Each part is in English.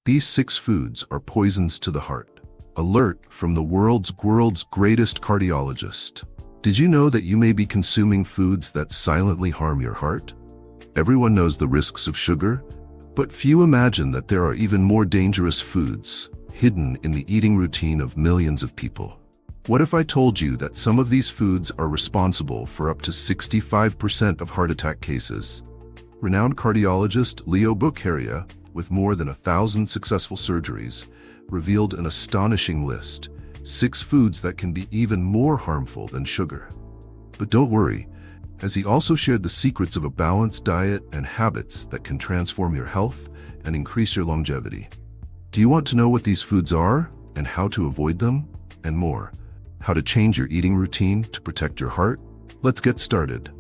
These 6 foods are poisons to the heart. Alert from the world's greatest cardiologist. Did you know that you may be consuming foods that silently harm your heart? Everyone knows the risks of sugar, but few imagine that there are even more dangerous foods hidden in the eating routine of millions of people. What if I told you that some of these foods are responsible for up to 65% of heart attack cases? Renowned cardiologist Leo Bucharia, with more than 1,000 successful surgeries, revealed an astonishing list: 6 foods that can be even more harmful than sugar. But don't worry, as he also shared the secrets of a balanced diet and habits that can transform your health and increase your longevity. Do you want to know what these foods are and how to avoid them? And more, how to change your eating routine to protect your heart? Let's get started.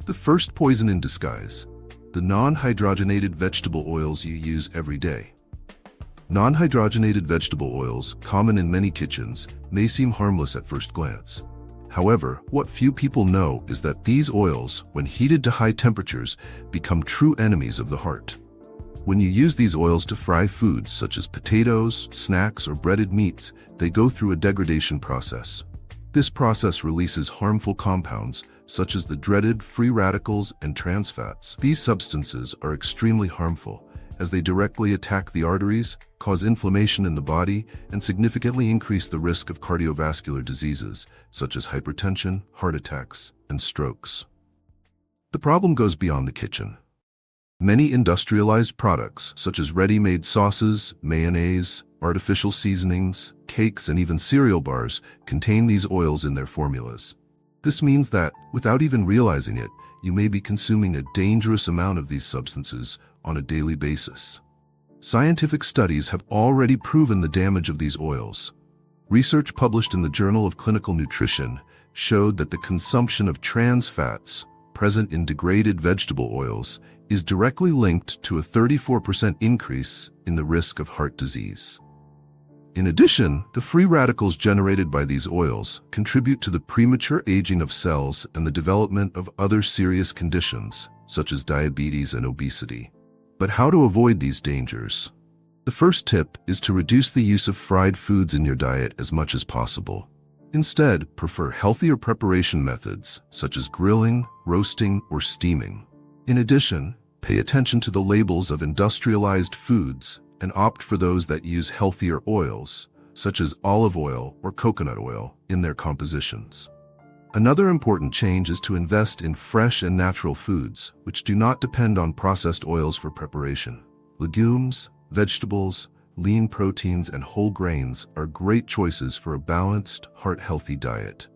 The first poison in disguise: the non-hydrogenated vegetable oils you use every day. Non-hydrogenated vegetable oils, common in many kitchens, may seem harmless at first glance. However, what few people know is that these oils, when heated to high temperatures, become true enemies of the heart. When you use these oils to fry foods such as potatoes, snacks, or breaded meats, they go through a degradation process. This process releases harmful compounds, such as the dreaded free radicals and trans fats. These substances are extremely harmful, as they directly attack the arteries, cause inflammation in the body, and significantly increase the risk of cardiovascular diseases, such as hypertension, heart attacks, and strokes. The problem goes beyond the kitchen. Many industrialized products, such as ready-made sauces, mayonnaise, artificial seasonings, cakes, and even cereal bars, contain these oils in their formulas. This means that, without even realizing it, you may be consuming a dangerous amount of these substances on a daily basis. Scientific studies have already proven the damage of these oils. Research published in the Journal of Clinical Nutrition showed that the consumption of trans fats, present in degraded vegetable oils, is directly linked to a 34% increase in the risk of heart disease. In addition, the free radicals generated by these oils contribute to the premature aging of cells and the development of other serious conditions, such as diabetes and obesity. But how to avoid these dangers? The first tip is to reduce the use of fried foods in your diet as much as possible. Instead, prefer healthier preparation methods, such as grilling, roasting, or steaming. In addition, pay attention to the labels of industrialized foods and opt for those that use healthier oils, such as olive oil or coconut oil, in their compositions. Another important change is to invest in fresh and natural foods, which do not depend on processed oils for preparation. Legumes, vegetables, lean proteins, and whole grains are great choices for a balanced, heart-healthy diet.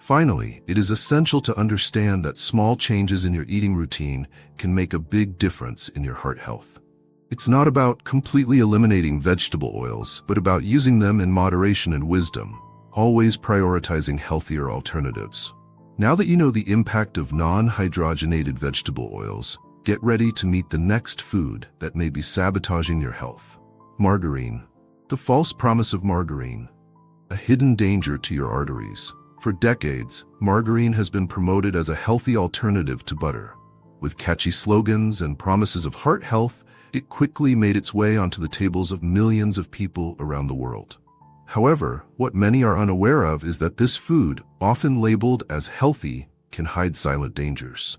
Finally, it is essential to understand that small changes in your eating routine can make a big difference in your heart health. It's not about completely eliminating vegetable oils, but about using them in moderation and wisdom, always prioritizing healthier alternatives. Now that you know the impact of non-hydrogenated vegetable oils, get ready to meet the next food that may be sabotaging your health. Margarine. The false promise of margarine. A hidden danger to your arteries. For decades, margarine has been promoted as a healthy alternative to butter. With catchy slogans and promises of heart health, it quickly made its way onto the tables of millions of people around the world. However, what many are unaware of is that this food, often labeled as healthy, can hide silent dangers.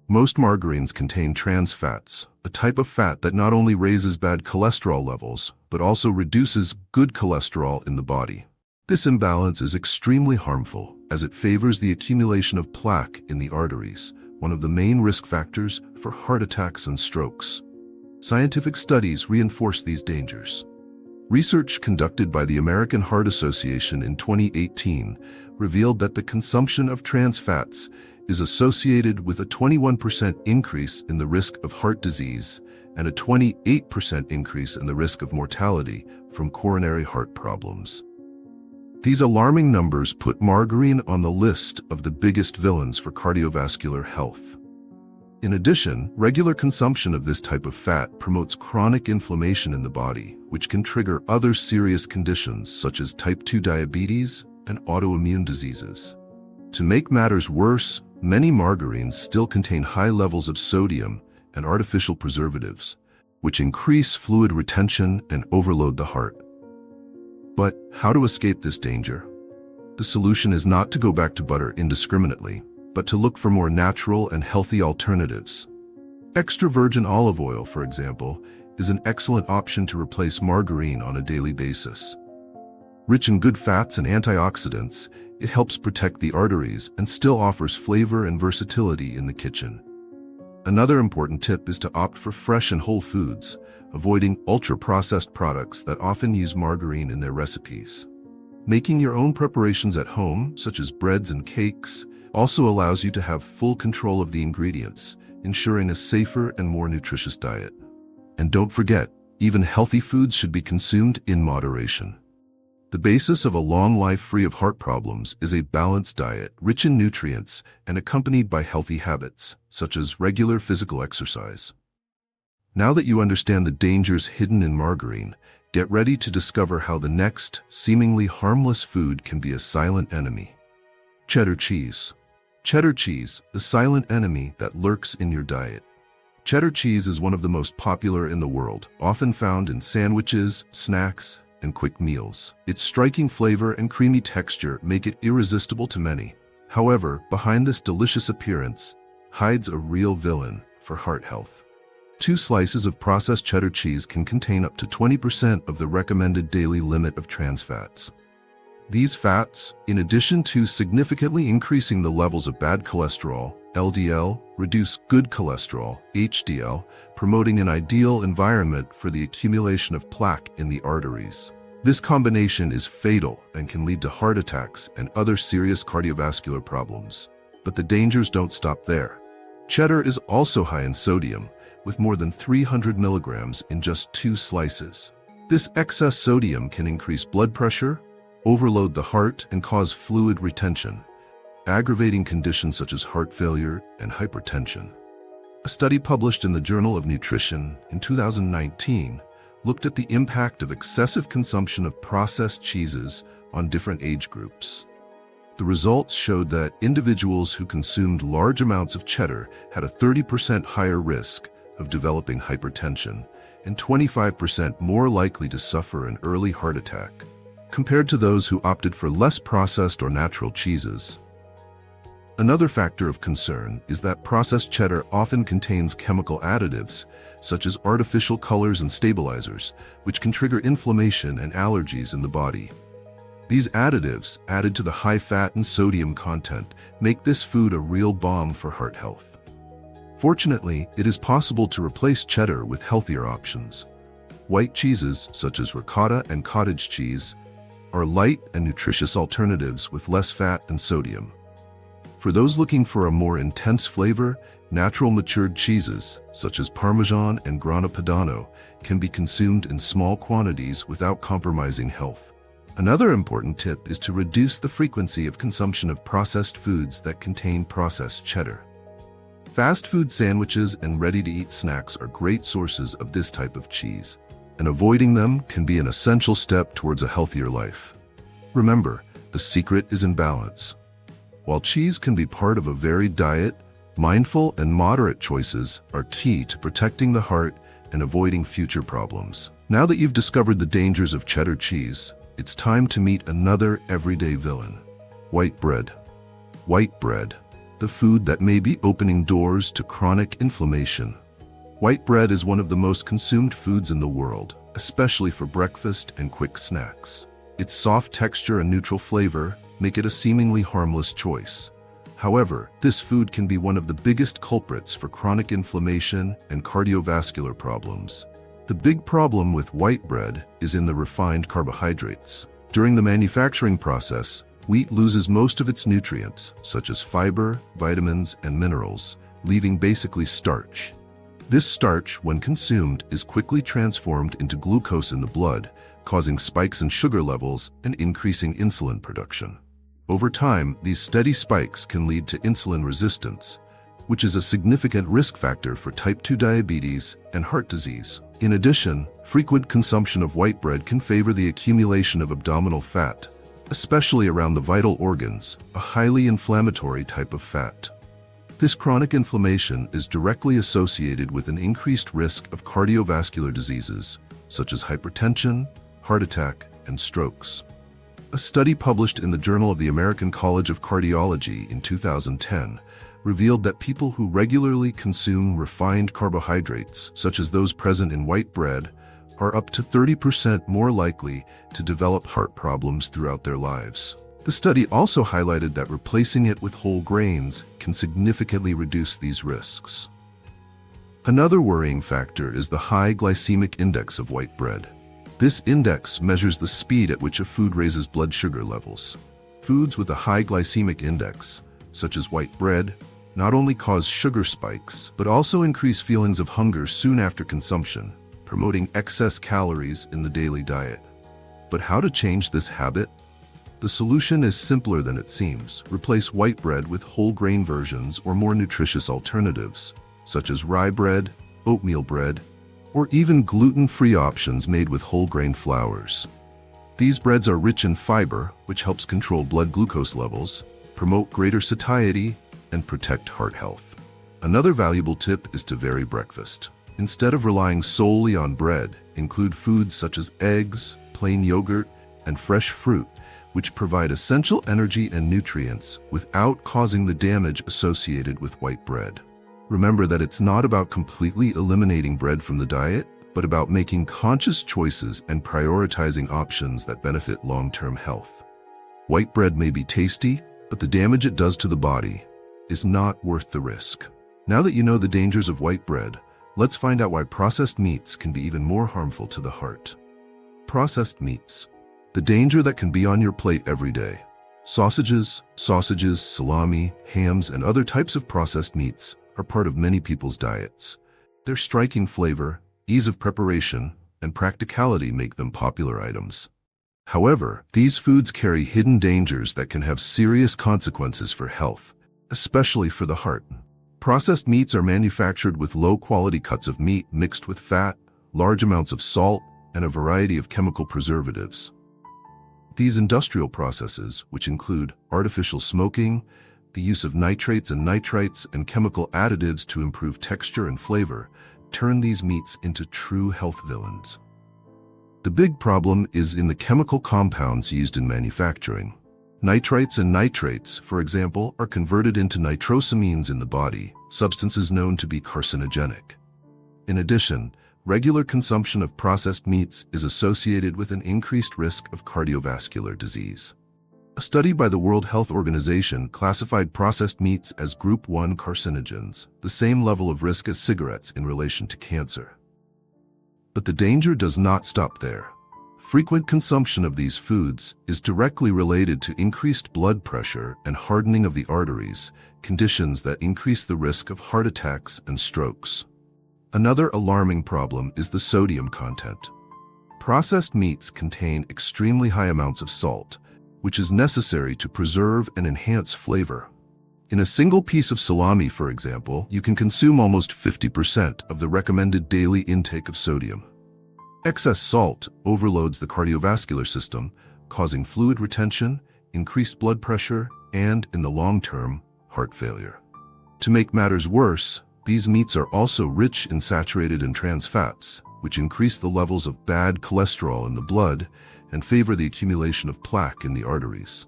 Most margarines contain trans fats, a type of fat that not only raises bad cholesterol levels, but also reduces good cholesterol in the body. This imbalance is extremely harmful, as it favors the accumulation of plaque in the arteries, one of the main risk factors for heart attacks and strokes. Scientific studies reinforce these dangers. Research conducted by the American Heart Association in 2018 revealed that the consumption of trans fats is associated with a 21% increase in the risk of heart disease and a 28% increase in the risk of mortality from coronary heart problems. These alarming numbers put margarine on the list of the biggest villains for cardiovascular health. In addition, regular consumption of this type of fat promotes chronic inflammation in the body, which can trigger other serious conditions such as type 2 diabetes and autoimmune diseases. To make matters worse, many margarines still contain high levels of sodium and artificial preservatives, which increase fluid retention and overload the heart. But how to escape this danger? The solution is not to go back to butter indiscriminately, but to look for more natural and healthy alternatives. Extra virgin olive oil, for example, is an excellent option to replace margarine on a daily basis. Rich in good fats and antioxidants, it helps protect the arteries and still offers flavor and versatility in the kitchen. Another important tip is to opt for fresh and whole foods, avoiding ultra-processed products that often use margarine in their recipes. Making your own preparations at home, such as breads and cakes, also allows you to have full control of the ingredients, ensuring a safer and more nutritious diet. And don't forget, even healthy foods should be consumed in moderation. The basis of a long life free of heart problems is a balanced diet, rich in nutrients, and accompanied by healthy habits, such as regular physical exercise. Now that you understand the dangers hidden in margarine, get ready to discover how the next, seemingly harmless food can be a silent enemy. Cheddar cheese. Cheddar cheese, the silent enemy that lurks in your diet. Cheddar cheese is one of the most popular in the world, often found in sandwiches, snacks, and quick meals. Its striking flavor and creamy texture make it irresistible to many. However, behind this delicious appearance hides a real villain for heart health. 2 slices of processed cheddar cheese can contain up to 20% of the recommended daily limit of trans fats. These fats, in addition to significantly increasing the levels of bad cholesterol, LDL, reduce good cholesterol, HDL, promoting an ideal environment for the accumulation of plaque in the arteries. This combination is fatal and can lead to heart attacks and other serious cardiovascular problems. But the dangers don't stop there. Cheddar is also high in sodium, with more than 300 milligrams in just 2 slices. This excess sodium can increase blood pressure, overload the heart, and cause fluid retention, aggravating conditions such as heart failure and hypertension. A study published in the Journal of Nutrition in 2019 looked at the impact of excessive consumption of processed cheeses on different age groups. The results showed that individuals who consumed large amounts of cheddar had a 30% higher risk of developing hypertension and 25% more likely to suffer an early heart attack, compared to those who opted for less processed or natural cheeses. Another factor of concern is that processed cheddar often contains chemical additives, such as artificial colors and stabilizers, which can trigger inflammation and allergies in the body. These additives, added to the high fat and sodium content, make this food a real bomb for heart health. Fortunately, it is possible to replace cheddar with healthier options. White cheeses, such as ricotta and cottage cheese, are light and nutritious alternatives with less fat and sodium. For those looking for a more intense flavor, natural matured cheeses, such as Parmesan and Grana Padano, can be consumed in small quantities without compromising health. Another important tip is to reduce the frequency of consumption of processed foods that contain processed cheddar. Fast food sandwiches and ready-to-eat snacks are great sources of this type of cheese, and avoiding them can be an essential step towards a healthier life. Remember, the secret is in balance. While cheese can be part of a varied diet, mindful and moderate choices are key to protecting the heart and avoiding future problems. Now that you've discovered the dangers of cheddar cheese, it's time to meet another everyday villain: white bread. White bread, the food that may be opening doors to chronic inflammation. White bread is one of the most consumed foods in the world, especially for breakfast and quick snacks. Its soft texture and neutral flavor make it a seemingly harmless choice. However, this food can be one of the biggest culprits for chronic inflammation and cardiovascular problems. The big problem with white bread is in the refined carbohydrates. During the manufacturing process, wheat loses most of its nutrients, such as fiber, vitamins, and minerals, leaving basically starch. This starch, when consumed, is quickly transformed into glucose in the blood, causing spikes in sugar levels and increasing insulin production. Over time, these steady spikes can lead to insulin resistance, which is a significant risk factor for type 2 diabetes and heart disease. In addition, frequent consumption of white bread can favor the accumulation of abdominal fat, especially around the vital organs, a highly inflammatory type of fat. This chronic inflammation is directly associated with an increased risk of cardiovascular diseases, such as hypertension, heart attack, and strokes. A study published in the Journal of the American College of Cardiology in 2010 revealed that people who regularly consume refined carbohydrates, such as those present in white bread, are up to 30% more likely to develop heart problems throughout their lives. The study also highlighted that replacing it with whole grains can significantly reduce these risks. Another worrying factor is the high glycemic index of white bread. This index measures the speed at which a food raises blood sugar levels. Foods with a high glycemic index, such as white bread, not only cause sugar spikes, but also increase feelings of hunger soon after consumption, promoting excess calories in the daily diet. But how to change this habit? The solution is simpler than it seems. Replace white bread with whole grain versions or more nutritious alternatives, such as rye bread, oatmeal bread, or even gluten-free options made with whole grain flours. These breads are rich in fiber, which helps control blood glucose levels, promote greater satiety, and protect heart health. Another valuable tip is to vary breakfast. Instead of relying solely on bread, include foods such as eggs, plain yogurt, and fresh fruit, which provide essential energy and nutrients without causing the damage associated with white bread. Remember that it's not about completely eliminating bread from the diet, but about making conscious choices and prioritizing options that benefit long-term health. White bread may be tasty, but the damage it does to the body is not worth the risk. Now that you know the dangers of white bread, let's find out why processed meats can be even more harmful to the heart. Processed meats. The danger that can be on your plate every day. Sausages, salami, hams, and other types of processed meats are part of many people's diets. Their striking flavor, ease of preparation, and practicality make them popular items. However, these foods carry hidden dangers that can have serious consequences for health, especially for the heart. Processed meats are manufactured with low-quality cuts of meat mixed with fat, large amounts of salt, and a variety of chemical preservatives. These industrial processes, which include artificial smoking, the use of nitrates and nitrites, and chemical additives to improve texture and flavor, turn these meats into true health villains. The big problem is in the chemical compounds used in manufacturing. Nitrites and nitrates, for example, are converted into nitrosamines in the body, substances known to be carcinogenic. In addition, regular consumption of processed meats is associated with an increased risk of cardiovascular disease. A study by the World Health Organization classified processed meats as Group 1 carcinogens, the same level of risk as cigarettes in relation to cancer. But the danger does not stop there. Frequent consumption of these foods is directly related to increased blood pressure and hardening of the arteries, conditions that increase the risk of heart attacks and strokes. Another alarming problem is the sodium content. Processed meats contain extremely high amounts of salt, which is necessary to preserve and enhance flavor. In a single piece of salami, for example, you can consume almost 50% of the recommended daily intake of sodium. Excess salt overloads the cardiovascular system, causing fluid retention, increased blood pressure, and, in the long term, heart failure. To make matters worse, these meats are also rich in saturated and trans fats, which increase the levels of bad cholesterol in the blood and favor the accumulation of plaque in the arteries.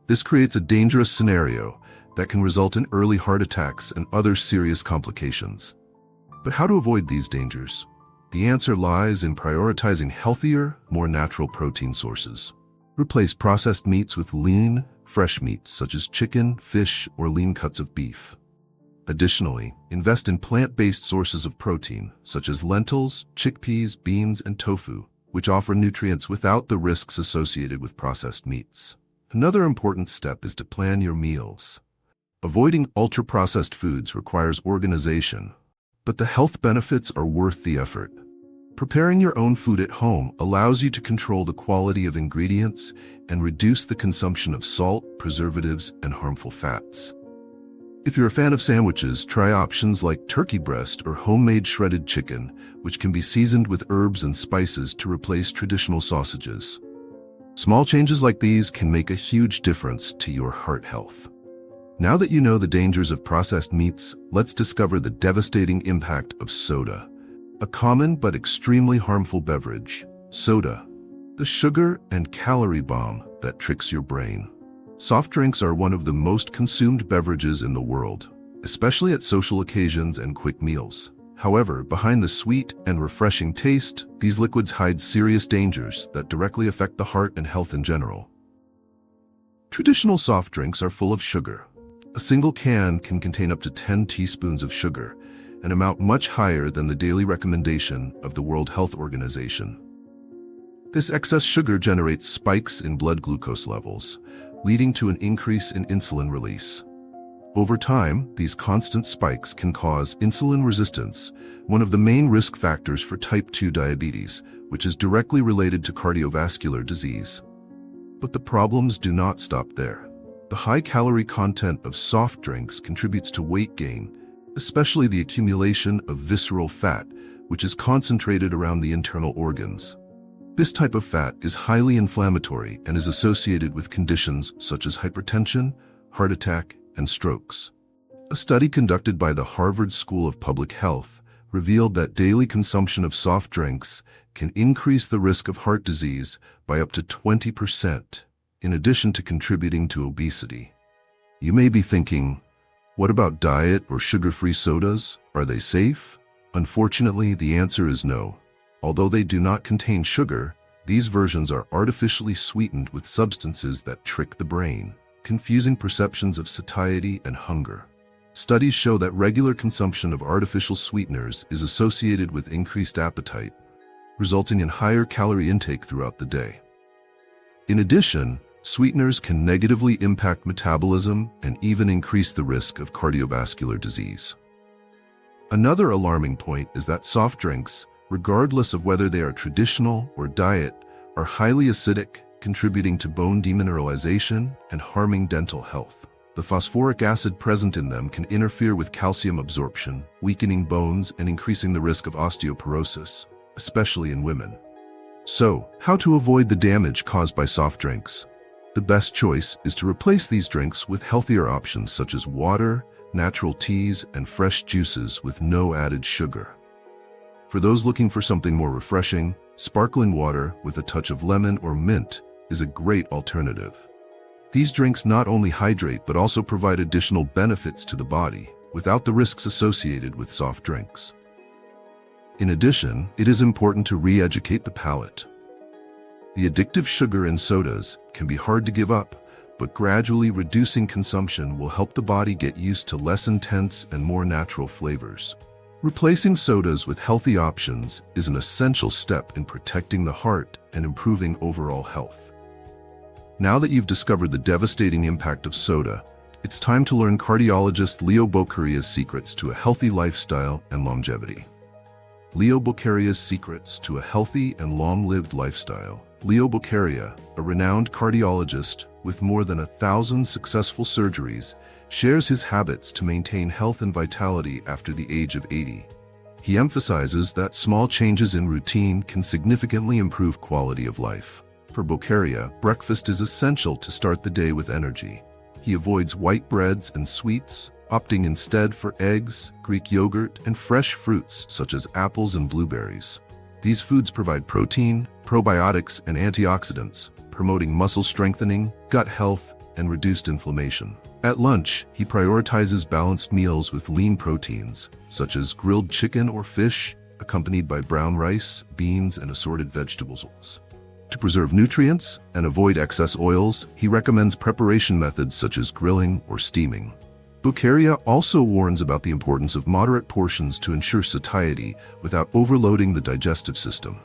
This creates a dangerous scenario that can result in early heart attacks and other serious complications. But how to avoid these dangers? The answer lies in prioritizing healthier, more natural protein sources. Replace processed meats with lean, fresh meats such as chicken, fish, or lean cuts of beef. Additionally, invest in plant-based sources of protein, such as lentils, chickpeas, beans, and tofu, which offer nutrients without the risks associated with processed meats. Another important step is to plan your meals. Avoiding ultra-processed foods requires organization, but the health benefits are worth the effort. Preparing your own food at home allows you to control the quality of ingredients and reduce the consumption of salt, preservatives, and harmful fats. If you're a fan of sandwiches, try options like turkey breast or homemade shredded chicken, which can be seasoned with herbs and spices to replace traditional sausages. Small changes like these can make a huge difference to your heart health. Now that you know the dangers of processed meats, let's discover the devastating impact of soda. A common but extremely harmful beverage, soda. The sugar and calorie bomb that tricks your brain. Soft drinks are one of the most consumed beverages in the world, especially at social occasions and quick meals. However, behind the sweet and refreshing taste, these liquids hide serious dangers that directly affect the heart and health in general. Traditional soft drinks are full of sugar. A single can can contain up to 10 teaspoons of sugar, an amount much higher than the daily recommendation of the World Health Organization. This excess sugar generates spikes in blood glucose levels, leading to an increase in insulin release. Over time, these constant spikes can cause insulin resistance, one of the main risk factors for type 2 diabetes, which is directly related to cardiovascular disease. But the problems do not stop there. The high-calorie content of soft drinks contributes to weight gain, especially the accumulation of visceral fat, which is concentrated around the internal organs. This type of fat is highly inflammatory and is associated with conditions such as hypertension, heart attack, and strokes. A study conducted by the Harvard School of Public Health revealed that daily consumption of soft drinks can increase the risk of heart disease by up to 20%, in addition to contributing to obesity. You may be thinking, what about diet or sugar-free sodas? Are they safe? Unfortunately, the answer is no. Although they do not contain sugar, these versions are artificially sweetened with substances that trick the brain, confusing perceptions of satiety and hunger. Studies show that regular consumption of artificial sweeteners is associated with increased appetite, resulting in higher calorie intake throughout the day. In addition, sweeteners can negatively impact metabolism and even increase the risk of cardiovascular disease. Another alarming point is that soft drinks, regardless of whether they are traditional or diet, are highly acidic, contributing to bone demineralization and harming dental health. The phosphoric acid present in them can interfere with calcium absorption, weakening bones and increasing the risk of osteoporosis, especially in women. So, how to avoid the damage caused by soft drinks? The best choice is to replace these drinks with healthier options such as water, natural teas, and fresh juices with no added sugar. For those looking for something more refreshing, sparkling water with a touch of lemon or mint is a great alternative. These drinks not only hydrate but also provide additional benefits to the body, without the risks associated with soft drinks. In addition, it is important to re-educate the palate. The addictive sugar in sodas can be hard to give up, but gradually reducing consumption will help the body get used to less intense and more natural flavors. Replacing sodas with healthy options is an essential step in protecting the heart and improving overall health. Now that you've discovered the devastating impact of soda, it's time to learn cardiologist Leo Boccaria's secrets to a healthy lifestyle and longevity. Leo Boccaria's secrets to a healthy and long-lived lifestyle. Leo Boccaria, a renowned cardiologist with more than 1,000 successful surgeries, shares his habits to maintain health and vitality after the age of 80. He emphasizes that small changes in routine can significantly improve quality of life. For Boccaria, breakfast is essential to start the day with energy. He avoids white breads and sweets, opting instead for eggs, Greek yogurt, and fresh fruits such as apples and blueberries. These foods provide protein, probiotics, and antioxidants, promoting muscle strengthening, gut health, and reduced inflammation. At lunch, he prioritizes balanced meals with lean proteins, such as grilled chicken or fish, accompanied by brown rice, beans, and assorted vegetables. To preserve nutrients and avoid excess oils, he recommends preparation methods such as grilling or steaming. Boccaria also warns about the importance of moderate portions to ensure satiety without overloading the digestive system.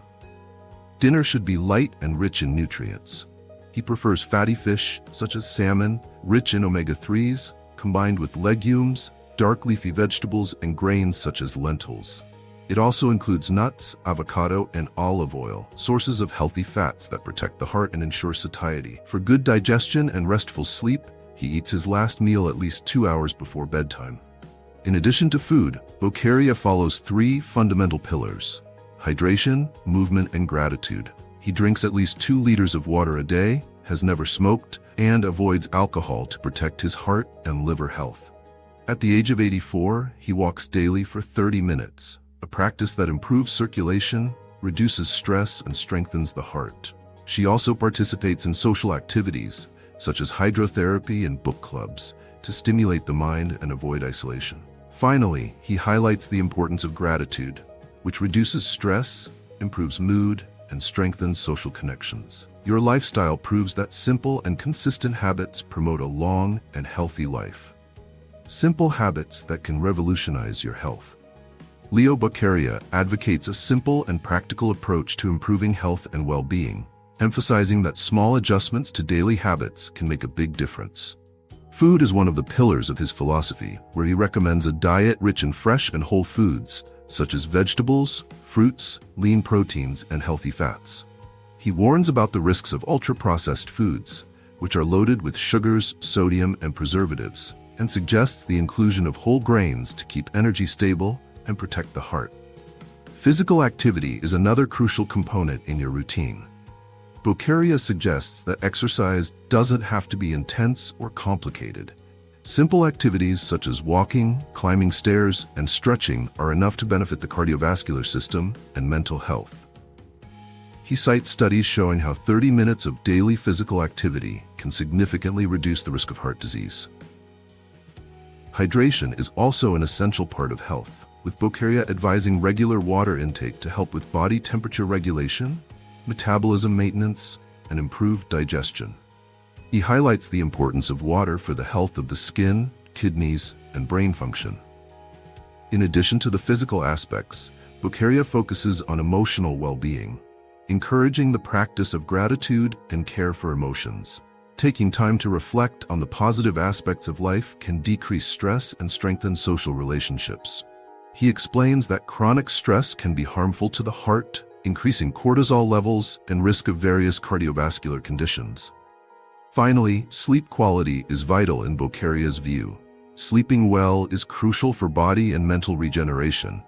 Dinner should be light and rich in nutrients. He prefers fatty fish, such as salmon, rich in omega-3s, combined with legumes, dark leafy vegetables, and grains such as lentils. It also includes nuts, avocado, and olive oil, sources of healthy fats that protect the heart and ensure satiety. For good digestion and restful sleep, he eats his last meal at least 2 hours before bedtime. In addition to food, Boccaria follows 3 fundamental pillars: hydration, movement, and gratitude. He drinks at least 2 liters of water a day, has never smoked, and avoids alcohol to protect his heart and liver health. At the age of 84, he walks daily for 30 minutes, a practice that improves circulation, reduces stress, and strengthens the heart. She also participates in social activities, such as hydrotherapy and book clubs, to stimulate the mind and avoid isolation. Finally, he highlights the importance of gratitude, which reduces stress, improves mood, and strengthens social connections. Your lifestyle proves that simple and consistent habits promote a long and healthy life. Simple habits that can revolutionize your health. Leo Beccaria advocates a simple and practical approach to improving health and well-being, emphasizing that small adjustments to daily habits can make a big difference. Food is one of the pillars of his philosophy, where he recommends a diet rich in fresh and whole foods, such as vegetables, fruits, lean proteins, and healthy fats. He warns about the risks of ultra-processed foods, which are loaded with sugars, sodium, and preservatives, and suggests the inclusion of whole grains to keep energy stable and protect the heart. Physical activity is another crucial component in your routine. Beccaria suggests that exercise doesn't have to be intense or complicated. Simple activities such as walking, climbing stairs, and stretching are enough to benefit the cardiovascular system and mental health. He cites studies showing how 30 minutes of daily physical activity can significantly reduce the risk of heart disease. Hydration is also an essential part of health, with Beccaria advising regular water intake to help with body temperature regulation, metabolism maintenance, and improved digestion. He highlights the importance of water for the health of the skin, kidneys, and brain function. In addition to the physical aspects, Beccaria focuses on emotional well-being, encouraging the practice of gratitude and care for emotions. Taking time to reflect on the positive aspects of life can decrease stress and strengthen social relationships. He explains that chronic stress can be harmful to the heart, increasing cortisol levels and risk of various cardiovascular conditions. Finally, sleep quality is vital in Beccaria's view. Sleeping well is crucial for body and mental regeneration,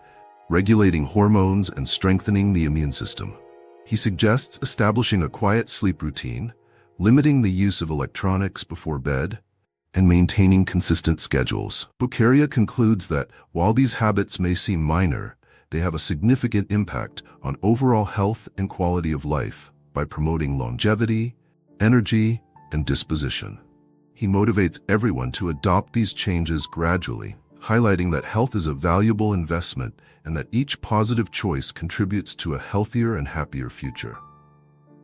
regulating hormones and strengthening the immune system. He suggests establishing a quiet sleep routine, limiting the use of electronics before bed, and maintaining consistent schedules. Beccaria concludes that while these habits may seem minor, they have a significant impact on overall health and quality of life by promoting longevity, energy, and disposition. He motivates everyone to adopt these changes gradually, highlighting that health is a valuable investment and that each positive choice contributes to a healthier and happier future.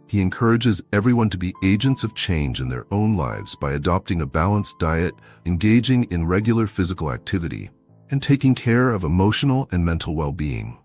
He encourages everyone to be agents of change in their own lives by adopting a balanced diet, engaging in regular physical activity, and taking care of emotional and mental well-being.